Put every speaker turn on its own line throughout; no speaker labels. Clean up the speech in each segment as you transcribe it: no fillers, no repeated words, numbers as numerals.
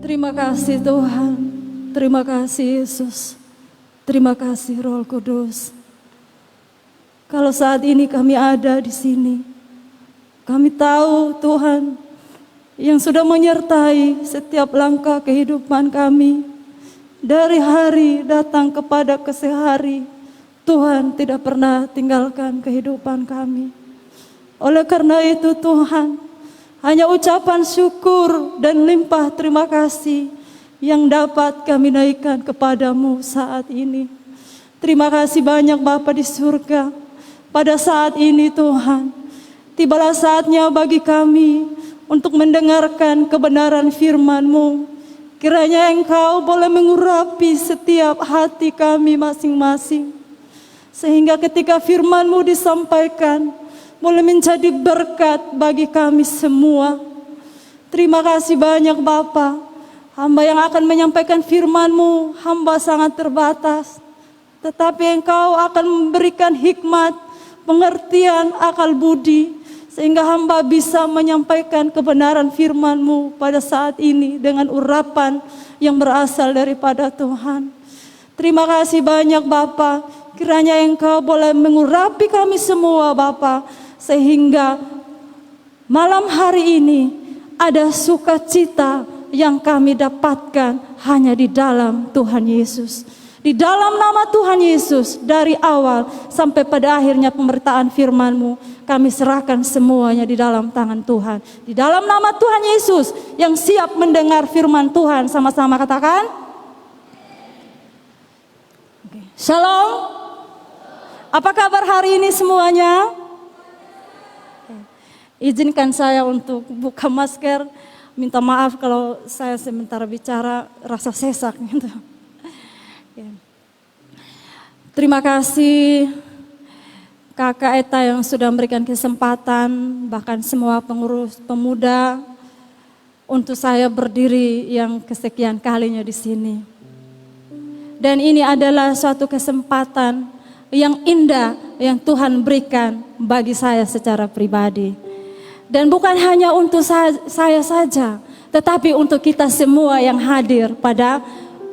Terima kasih Tuhan, terima kasih Yesus, terima kasih Roh Kudus. Kalau saat ini kami ada di sini, kami tahu Tuhan yang sudah menyertai setiap langkah kehidupan kami. Dari hari datang kepada kesehari, Tuhan tidak pernah tinggalkan kehidupan kami. Oleh karena itu Tuhan, hanya ucapan syukur dan limpah terima kasih yang dapat kami naikkan kepadamu saat ini. Terima kasih banyak Bapa di surga. Pada saat ini Tuhan, tibalah saatnya bagi kami untuk mendengarkan kebenaran firman-Mu. Kiranya Engkau boleh mengurapi setiap hati kami masing-masing. Sehingga ketika firman-Mu disampaikan, boleh menjadi berkat bagi kami semua. Terima kasih banyak Bapa. Hamba yang akan menyampaikan firman-Mu, hamba sangat terbatas. Tetapi Engkau akan memberikan hikmat, pengertian, akal budi, sehingga hamba bisa menyampaikan kebenaran firman-Mu pada saat ini dengan urapan yang berasal daripada Tuhan. Terima kasih banyak Bapa. Kiranya Engkau boleh mengurapi kami semua Bapa, sehingga malam hari ini ada sukacita yang kami dapatkan hanya di dalam Tuhan Yesus. Di dalam nama Tuhan Yesus, dari awal sampai pada akhirnya pemberitaan firman-Mu, kami serahkan semuanya di dalam tangan Tuhan. Di dalam nama Tuhan Yesus yang siap mendengar firman Tuhan, sama-sama katakan. Shalom. Apa kabar hari ini semuanya? Izinkan saya untuk buka masker. Minta maaf kalau saya sementara bicara rasa sesak gitu. Terima kasih Kakak Eta yang sudah memberikan kesempatan, bahkan semua pengurus pemuda, untuk saya berdiri yang kesekian kalinya di sini. Dan ini adalah suatu kesempatan yang indah yang Tuhan berikan bagi saya secara pribadi. Dan bukan hanya untuk saya saja, tetapi untuk kita semua yang hadir pada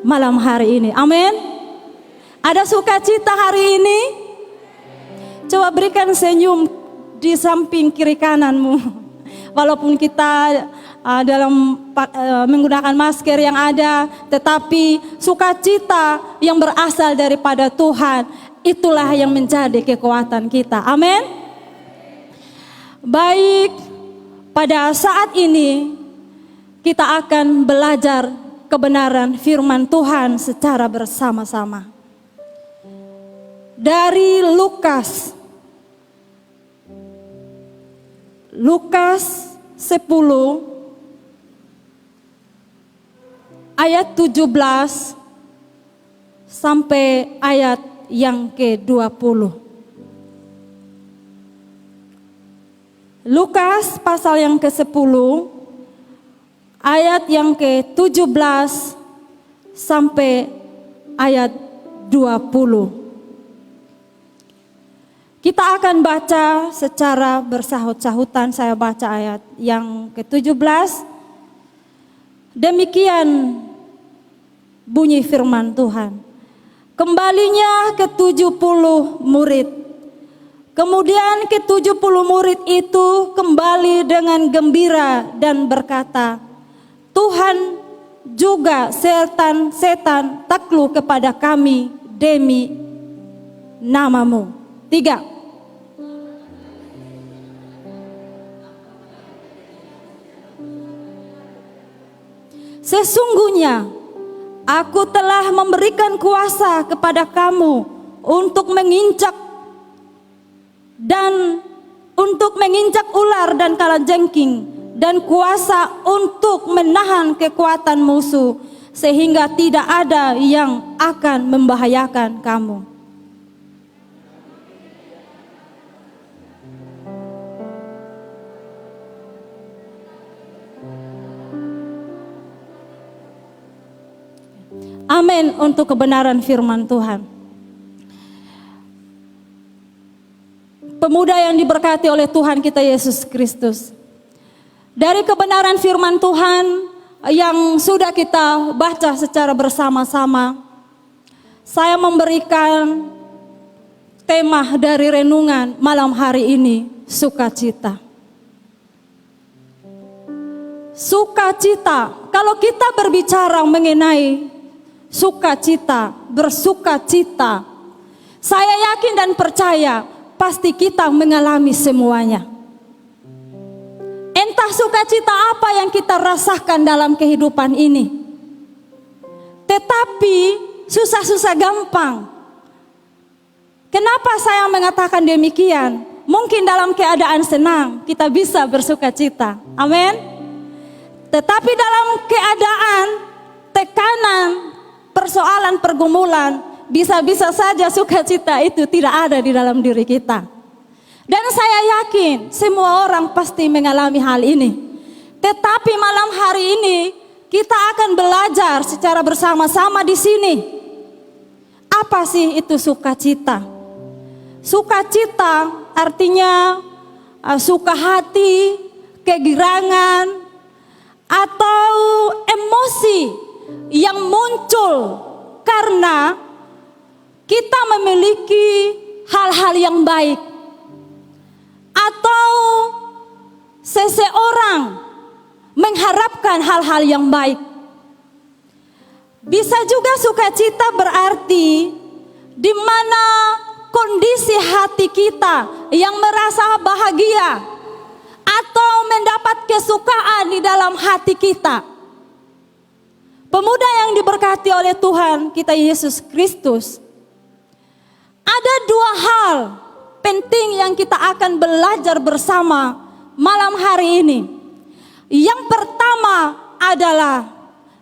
malam hari ini. Amin. Ada sukacita hari ini? Coba berikan senyum di samping kiri kananmu. Walaupun kita dalam menggunakan masker yang ada, tetapi sukacita yang berasal daripada Tuhan, itulah yang menjadi kekuatan kita. Amin. Baik, pada saat ini kita akan belajar kebenaran firman Tuhan secara bersama-sama. Dari Lukas 10 ayat 17 sampai ayat yang ke-20. Lukas pasal yang ke-10 ayat yang ke-17 sampai ayat 20. Kita akan baca secara bersahut-sahutan. Saya baca ayat yang ke-17. Demikian bunyi firman Tuhan. Kembalinya ke-70 murid. Kemudian ke-70 murid itu kembali dengan gembira dan berkata, Tuhan juga setan takluk kepada kami demi nama-Mu. 3. Sesungguhnya aku telah memberikan kuasa kepada kamu untuk menginjak ular dan kalajengking, dan kuasa untuk menahan kekuatan musuh, sehingga tidak ada yang akan membahayakan kamu. Amin untuk kebenaran firman Tuhan. Pemuda yang diberkati oleh Tuhan kita Yesus Kristus. Dari kebenaran firman Tuhan, yang sudah kita baca secara bersama-sama, saya memberikan tema dari renungan malam hari ini, sukacita. Sukacita, kalau kita berbicara mengenai sukacita, bersukacita, saya yakin dan percaya pasti kita mengalami semuanya. Entah sukacita apa yang kita rasakan dalam kehidupan ini. Tetapi susah-susah gampang. Kenapa saya mengatakan demikian? Mungkin dalam keadaan senang kita bisa bersukacita. Amin. Tetapi dalam keadaan tekanan, persoalan, pergumulan, bisa-bisa saja sukacita itu tidak ada di dalam diri kita. Dan saya yakin semua orang pasti mengalami hal ini. Tetapi malam hari ini kita akan belajar secara bersama-sama di sini. Apa sih itu sukacita? Sukacita artinya suka hati, kegirangan, atau emosi yang muncul karena kita memiliki hal-hal yang baik. Atau seseorang mengharapkan hal-hal yang baik. Bisa juga sukacita berarti di mana kondisi hati kita yang merasa bahagia atau mendapat kesukaan di dalam hati kita. Pemuda yang diberkati oleh Tuhan kita Yesus Kristus, ada dua hal penting yang kita akan belajar bersama malam hari ini. Yang pertama adalah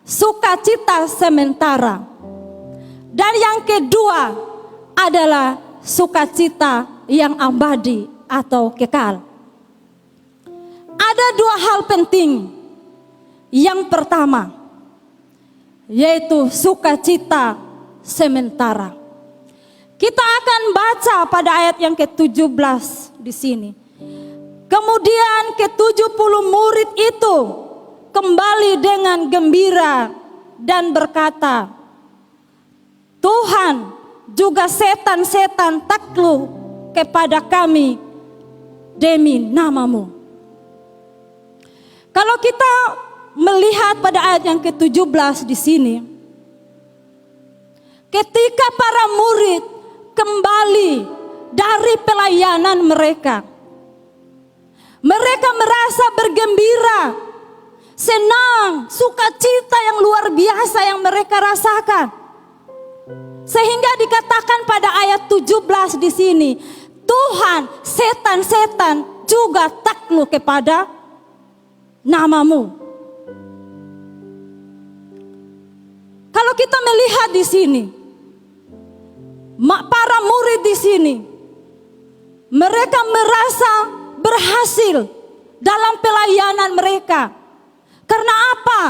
sukacita sementara. Dan yang kedua adalah sukacita yang abadi atau kekal. Ada dua hal penting. Yang pertama yaitu sukacita sementara. Kita akan baca pada ayat yang ke-17 di sini. Kemudian ke-70 murid itu kembali dengan gembira dan berkata, Tuhan, juga setan-setan takluk kepada kami demi namamu. Kalau kita melihat pada ayat yang ke-17 di sini, ketika para murid kembali dari pelayanan mereka, mereka merasa bergembira, senang, sukacita yang luar biasa yang mereka rasakan. Sehingga dikatakan pada ayat 17 di sini, Tuhan, setan-setan juga takluk kepada namamu. Kalau kita melihat di sini, para murid di sini, mereka merasa berhasil dalam pelayanan mereka. Karena apa?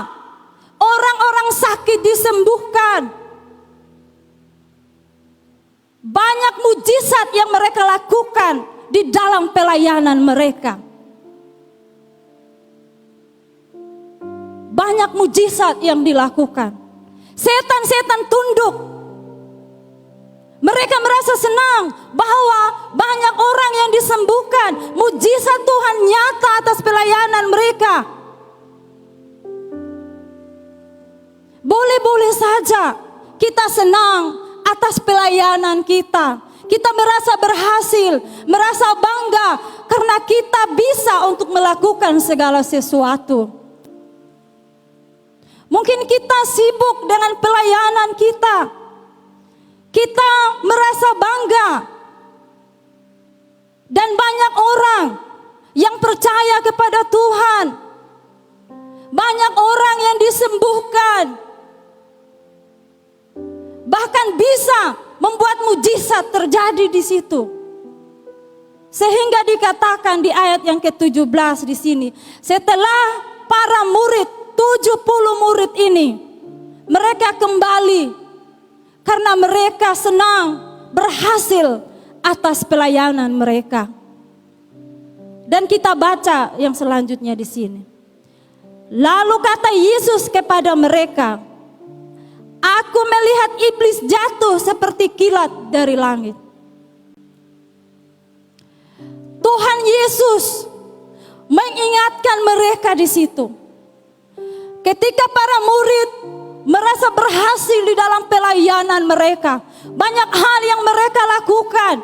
Orang-orang sakit disembuhkan. Banyak mujizat yang mereka lakukan di dalam pelayanan mereka. Banyak mujizat yang dilakukan. Setan-setan tunduk. Mereka merasa senang bahwa banyak orang yang disembuhkan. Mujizat Tuhan nyata atas pelayanan mereka. Boleh-boleh saja kita senang atas pelayanan kita. Kita merasa berhasil, merasa bangga karena kita bisa untuk melakukan segala sesuatu. Mungkin kita sibuk dengan pelayanan kita. Kita merasa bangga. Dan banyak orang yang percaya kepada Tuhan. Banyak orang yang disembuhkan. Bahkan bisa membuat mujizat terjadi di situ. Sehingga dikatakan di ayat yang ke-17 di sini, setelah para murid 70 murid ini, mereka kembali karena mereka senang berhasil atas pelayanan mereka. Dan kita baca yang selanjutnya di sini. Lalu kata Yesus kepada mereka, aku melihat iblis jatuh seperti kilat dari langit. Tuhan Yesus mengingatkan mereka di situ. Ketika para murid merasa berhasil di dalam pelayanan mereka, banyak hal yang mereka lakukan.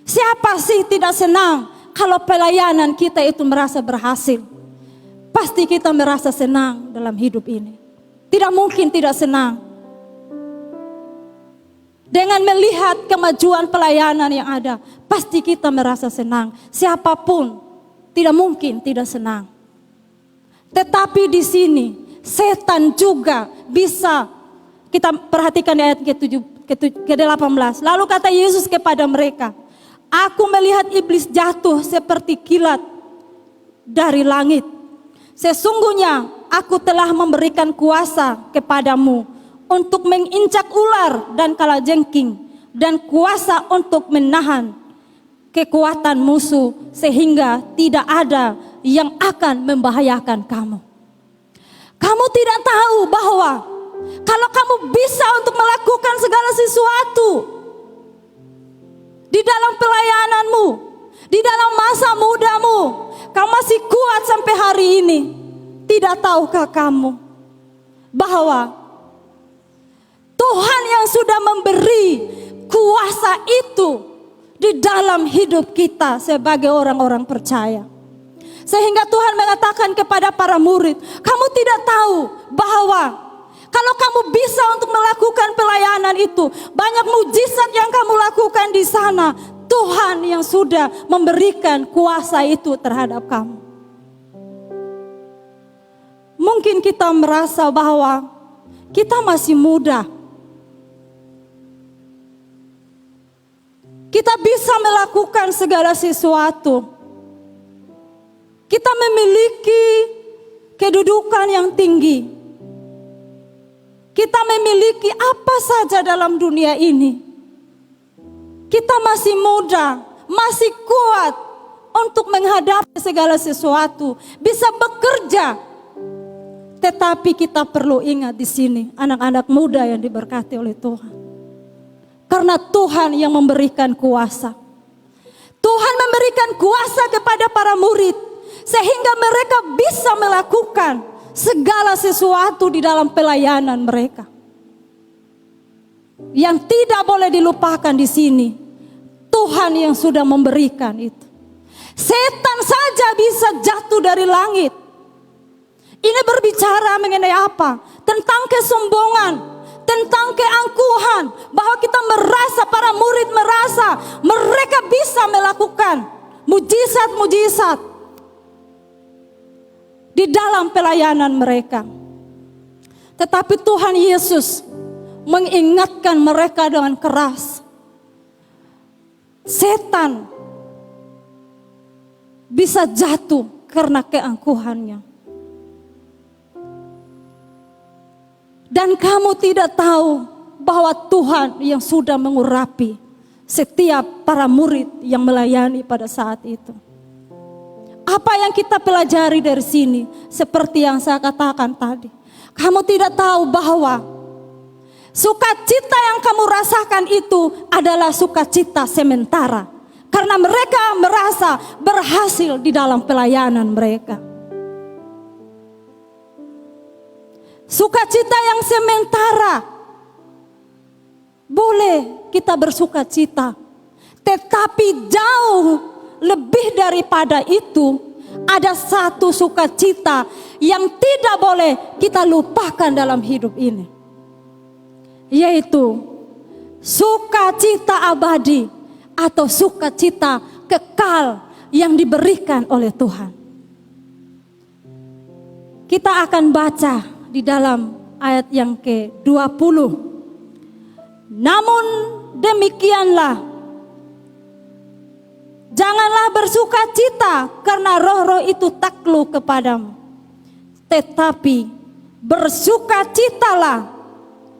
Siapa sih tidak senang kalau pelayanan kita itu merasa berhasil? Pasti kita merasa senang dalam hidup ini. Tidak mungkin tidak senang. Dengan melihat kemajuan pelayanan yang ada, pasti kita merasa senang. Siapapun tidak mungkin tidak senang. Tetapi di sini setan juga bisa, kita perhatikan di ayat ke-18. Lalu kata Yesus kepada mereka, aku melihat iblis jatuh seperti kilat dari langit. Sesungguhnya aku telah memberikan kuasa kepadamu untuk menginjak ular dan kalajengking, dan kuasa untuk menahan kekuatan musuh, sehingga tidak ada yang akan membahayakan kamu. Kamu tidak tahu bahwa kalau kamu bisa untuk melakukan segala sesuatu di dalam pelayananmu, di dalam masa mudamu, kamu masih kuat sampai hari ini. Tidak tahukah kamu bahwa Tuhan yang sudah memberi kuasa itu di dalam hidup kita sebagai orang-orang percaya. Sehingga Tuhan mengatakan kepada para murid, kamu tidak tahu bahwa kalau kamu bisa untuk melakukan pelayanan itu, banyak mujizat yang kamu lakukan di sana, Tuhan yang sudah memberikan kuasa itu terhadap kamu. Mungkin kita merasa bahwa kita masih muda. Kita bisa melakukan segala sesuatu. Kita memiliki kedudukan yang tinggi. Kita memiliki apa saja dalam dunia ini. Kita masih muda, masih kuat untuk menghadapi segala sesuatu, bisa bekerja. Tetapi kita perlu ingat di sini, anak-anak muda yang diberkati oleh Tuhan. Karena Tuhan yang memberikan kuasa. Tuhan memberikan kuasa kepada para murid, sehingga mereka bisa melakukan segala sesuatu di dalam pelayanan mereka. Yang tidak boleh dilupakan di sini, Tuhan yang sudah memberikan itu. Setan saja bisa jatuh dari langit. Ini berbicara mengenai apa? Tentang kesombongan, tentang keangkuhan, bahwa kita merasa, para murid merasa mereka bisa melakukan mujizat-mujizat di dalam pelayanan mereka. Tetapi Tuhan Yesus mengingatkan mereka dengan keras. Setan bisa jatuh karena keangkuhannya. Dan kamu tidak tahu bahwa Tuhan yang sudah mengurapi setiap para murid yang melayani pada saat itu. Apa yang kita pelajari dari sini? Seperti yang saya katakan tadi. Kamu tidak tahu bahwa sukacita yang kamu rasakan itu adalah sukacita sementara. Karena mereka merasa berhasil di dalam pelayanan mereka. Sukacita yang sementara. Boleh kita bersukacita. Tetapi jauh lebih daripada itu, ada satu sukacita yang tidak boleh kita lupakan dalam hidup ini. Yaitu sukacita abadi atau sukacita kekal yang diberikan oleh Tuhan. Kita akan baca di dalam ayat yang ke-20. Namun demikianlah, janganlah bersukacita karena roh-roh itu takluk kepadamu. Tetapi bersukacitalah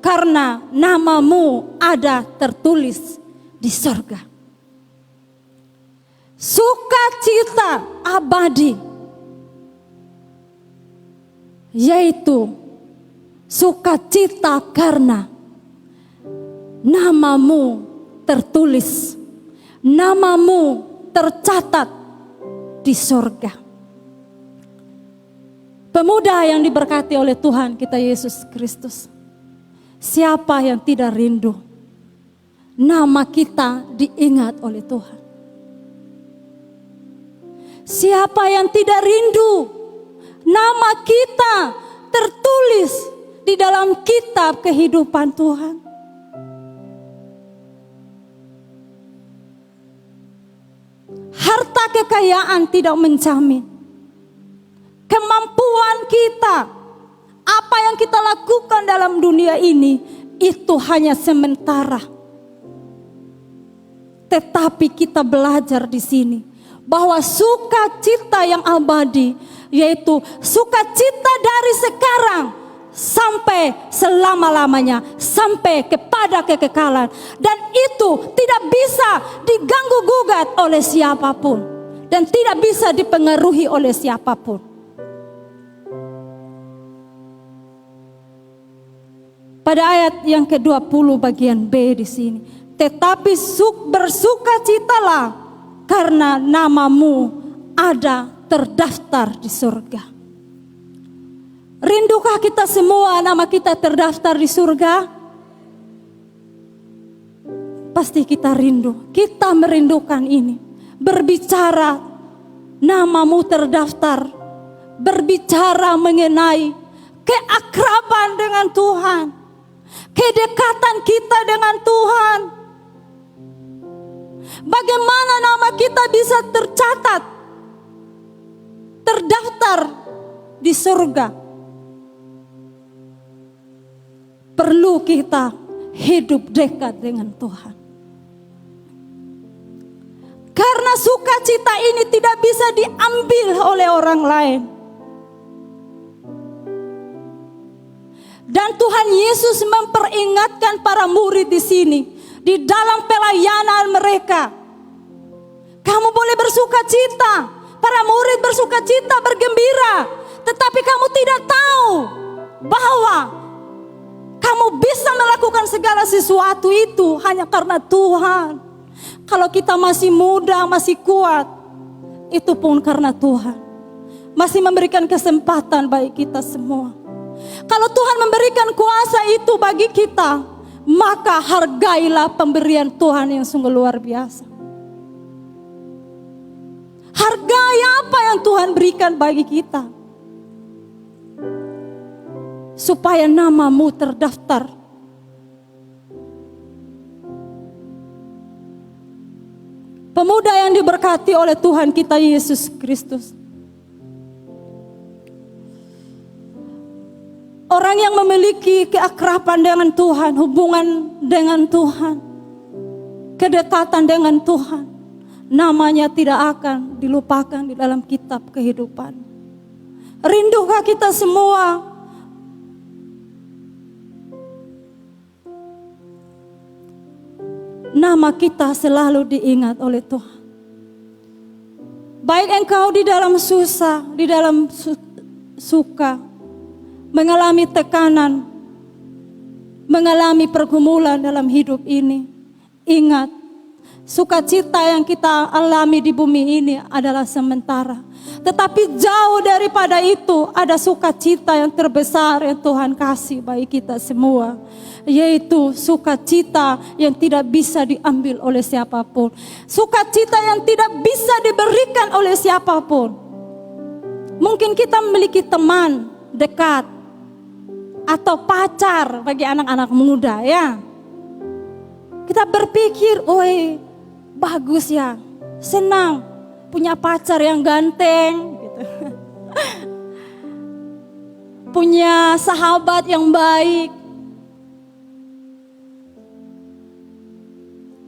karena namamu ada tertulis di sorga. Sukacita abadi yaitu sukacita karena namamu tertulis, namamu tercatat di sorga. Pemuda yang diberkati oleh Tuhan kita Yesus Kristus, siapa yang tidak rindu nama kita diingat oleh Tuhan? Siapa yang tidak rindu nama kita tertulis di dalam kitab kehidupan Tuhan? Harta kekayaan tidak menjamin kemampuan kita. Apa yang kita lakukan dalam dunia ini itu hanya sementara. Tetapi kita belajar di sini bahwa sukacita yang abadi, yaitu sukacita dari sekarang sampai selama-lamanya, sampai kepada kekekalan. Dan itu tidak bisa diganggu-gugat oleh siapapun dan tidak bisa dipengaruhi oleh siapapun. Pada ayat yang ke-20 bagian B di sini, tetapi bersukacitalah karena namamu ada terdaftar di surga. Rindukah kita semua nama kita terdaftar di surga? Pasti kita rindu. Kita merindukan ini. Berbicara namamu terdaftar. Berbicara mengenai keakraban dengan Tuhan. Kedekatan kita dengan Tuhan. Bagaimana nama kita bisa tercatat, terdaftar di surga? Perlu kita hidup dekat dengan Tuhan. Karena sukacita ini tidak bisa diambil oleh orang lain. Dan Tuhan Yesus memperingatkan para murid di sini, di dalam pelayanan mereka. Kamu boleh bersukacita, para murid bersukacita, bergembira, tetapi kamu tidak tahu bahwa kamu bisa melakukan segala sesuatu itu hanya karena Tuhan. Kalau kita masih muda, masih kuat, itu pun karena Tuhan masih memberikan kesempatan bagi kita semua. Kalau Tuhan memberikan kuasa itu bagi kita, maka hargailah pemberian Tuhan yang sungguh luar biasa. Hargai apa yang Tuhan berikan bagi kita, supaya namamu terdaftar. Pemuda yang diberkati oleh Tuhan kita Yesus Kristus, orang yang memiliki keakraban dengan Tuhan, hubungan dengan Tuhan, kedekatan dengan Tuhan, namanya tidak akan dilupakan di dalam kitab kehidupan. Rindukah kita semua nama kita selalu diingat oleh Tuhan? Baik engkau di dalam susah, di dalam suka, mengalami tekanan, mengalami pergumulan dalam hidup ini. Ingat, sukacita yang kita alami di bumi ini adalah sementara. Tetapi jauh daripada itu ada sukacita yang terbesar yang Tuhan kasih bagi kita semua. Yaitu sukacita yang tidak bisa diambil oleh siapapun. Sukacita yang tidak bisa diberikan oleh siapapun. Mungkin kita memiliki teman dekat atau pacar bagi anak-anak muda, ya. Kita berpikir, "Oi, bagus ya, senang punya pacar yang ganteng gitu. Punya sahabat yang baik."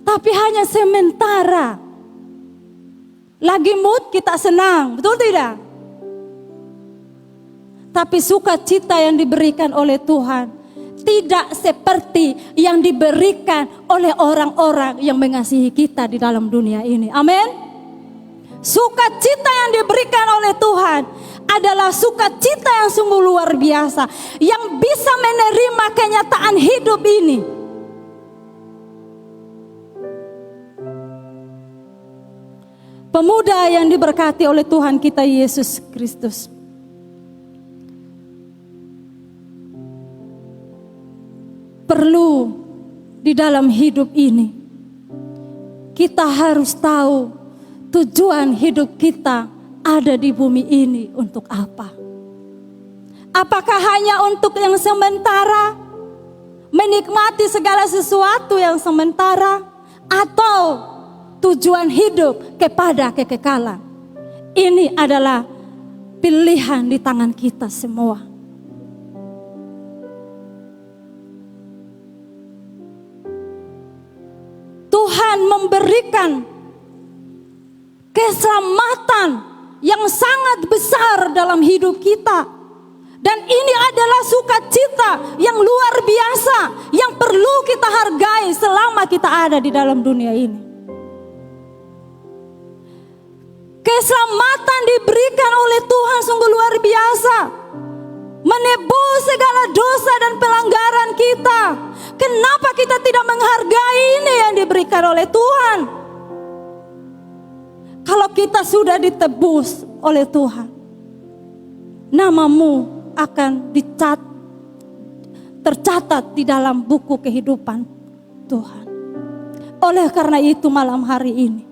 Tapi hanya sementara. Lagi mood kita senang, betul tidak? Tapi sukacita yang diberikan oleh Tuhan tidak seperti yang diberikan oleh orang-orang yang mengasihi kita di dalam dunia ini. Amin. Sukacita yang diberikan oleh Tuhan adalah sukacita yang sungguh luar biasa, yang bisa menerima kenyataan hidup ini. Pemuda yang diberkati oleh Tuhan kita Yesus Kristus, perlu di dalam hidup ini kita harus tahu tujuan hidup kita ada di bumi ini untuk apa. Apakah hanya untuk yang sementara, menikmati segala sesuatu yang sementara, atau tujuan hidup kepada kekekalan? Ini adalah pilihan di tangan kita semua. Tuhan memberikan keselamatan yang sangat besar dalam hidup kita. Dan ini adalah sukacita yang luar biasa yang perlu kita hargai selama kita ada di dalam dunia ini. Keselamatan diberikan oleh Tuhan sungguh luar biasa, menebus segala dosa dan pelanggaran kita. Kenapa kita tidak menghargai ini yang diberikan oleh Tuhan? Kalau kita sudah ditebus oleh Tuhan, namamu akan tercatat di dalam buku kehidupan Tuhan. Oleh karena itu malam hari ini,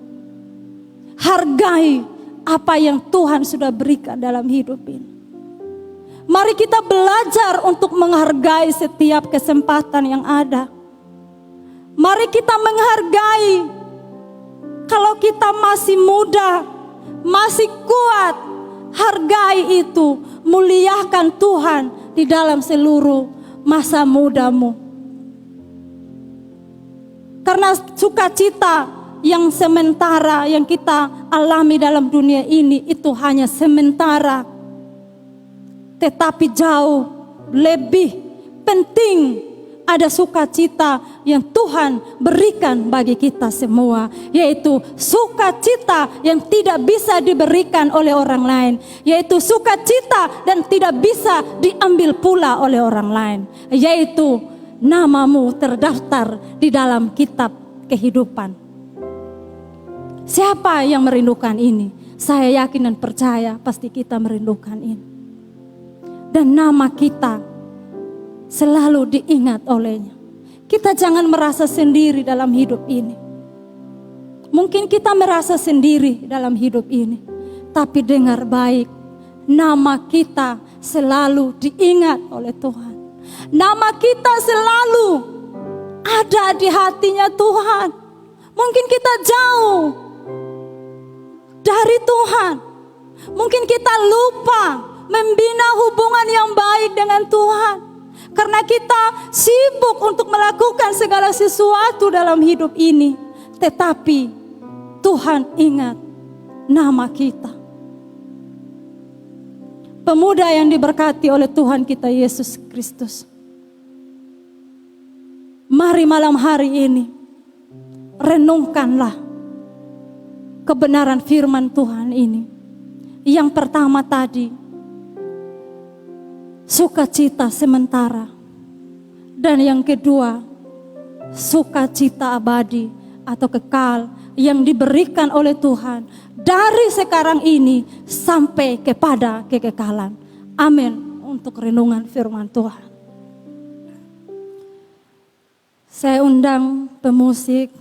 hargai apa yang Tuhan sudah berikan dalam hidup ini. Mari kita belajar untuk menghargai setiap kesempatan yang ada. Mari kita menghargai. Kalau kita masih muda, masih kuat, hargai itu. Muliakan Tuhan di dalam seluruh masa mudamu. Karena sukacita yang sementara yang kita alami dalam dunia ini itu hanya sementara. Tetapi jauh lebih penting ada sukacita yang Tuhan berikan bagi kita semua, yaitu sukacita yang tidak bisa diberikan oleh orang lain, yaitu sukacita dan tidak bisa diambil pula oleh orang lain, yaitu namamu terdaftar di dalam kitab kehidupan. Siapa yang merindukan ini? Saya yakin dan percaya pasti kita merindukan ini. Dan nama kita selalu diingat olehnya. Kita jangan merasa sendiri dalam hidup ini. Mungkin kita merasa sendiri dalam hidup ini, tapi dengar baik, nama kita selalu diingat oleh Tuhan. Nama kita selalu ada di hatinya Tuhan. Mungkin kita jauh dari Tuhan. Mungkin kita lupa membina hubungan yang baik dengan Tuhan. Karena kita sibuk untuk melakukan segala sesuatu dalam hidup ini. Tetapi Tuhan ingat nama kita. Pemuda yang diberkati oleh Tuhan kita Yesus Kristus. Mari malam hari ini renungkanlah kebenaran firman Tuhan ini. Yang pertama tadi, sukacita sementara. Dan yang kedua, sukacita abadi atau kekal yang diberikan oleh Tuhan dari sekarang ini sampai kepada kekekalan. Amin. Untuk renungan firman Tuhan. Saya undang pemusik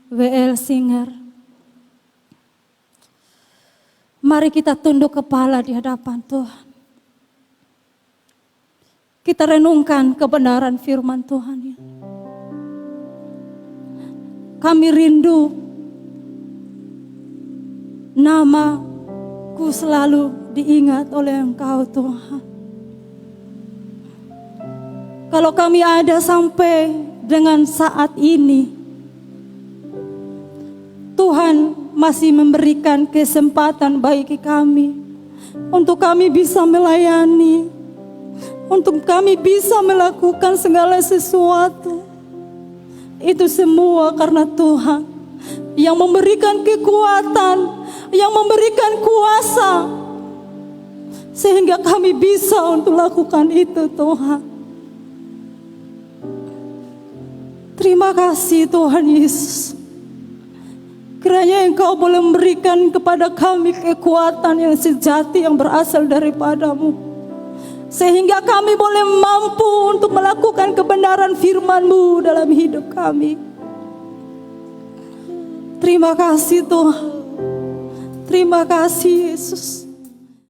WL Singer. Mari kita tunduk kepala di hadapan Tuhan. Kita renungkan kebenaran firman Tuhan ya. Kami rindu namaku selalu diingat oleh Engkau Tuhan. Kalau kami ada sampai dengan saat ini, Tuhan masih memberikan kesempatan bagi kami untuk kami bisa melayani, untuk kami bisa melakukan segala sesuatu. Itu semua karena Tuhan yang memberikan kekuatan, yang memberikan kuasa. sehingga kami bisa untuk lakukan itu Tuhan. Terima kasih Tuhan Yesus. Kiranya Engkau boleh memberikan kepada kami kekuatan yang sejati yang berasal daripada-Mu, sehingga kami boleh mampu untuk melakukan kebenaran firman-Mu dalam hidup kami. Terima kasih Tuhan. Terima kasih Yesus.